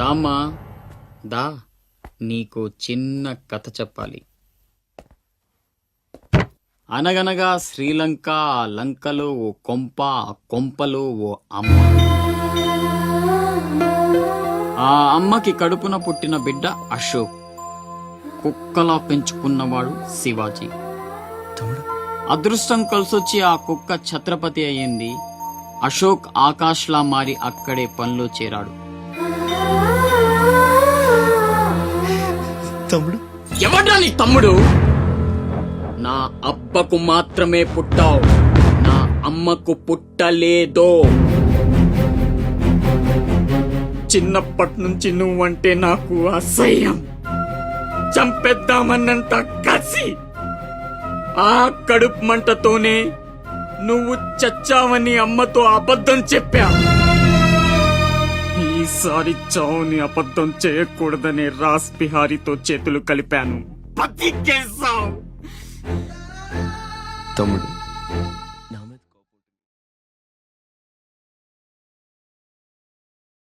రామ్మా దా, నీకు చిన్న కథ చెప్పాలి. అనగనగా శ్రీలంక, ఆ లంకలో ఓ కొంప, ఆ కొంపలో ఓ అమ్మ. ఆ అమ్మకి కడుపున పుట్టిన బిడ్డ అశోక్. కుక్కలా పెంచుకున్నవాడు శివాజీ. అదృష్టం కలిసొచ్చి ఆ కుక్క ఛత్రపతి అయ్యింది. అశోక్ ఆకాష్లా మారి అక్కడే పనిలో చేరాడు. తమ్ముడు, ఎవడ్రా నీ తమ్ముడు? నా అబ్బకు మాత్రమే పుట్టావు, నా అమ్మకు పుట్టలేదో. చిన్నప్పటి నుంచి నువ్వంటే నాకు అసహ్యం, చంపేద్దామన్నంత కసి. ఆ కడుపు మంటతోనే నువ్వు చచ్చావని అమ్మతో అబద్ధం చెప్పా. ఈసారి చావుని అబద్ధం చేయకూడదని రాస్ బిహారీతో చేతులు కలిపాను. బతికేశావు. తమ్ముడు,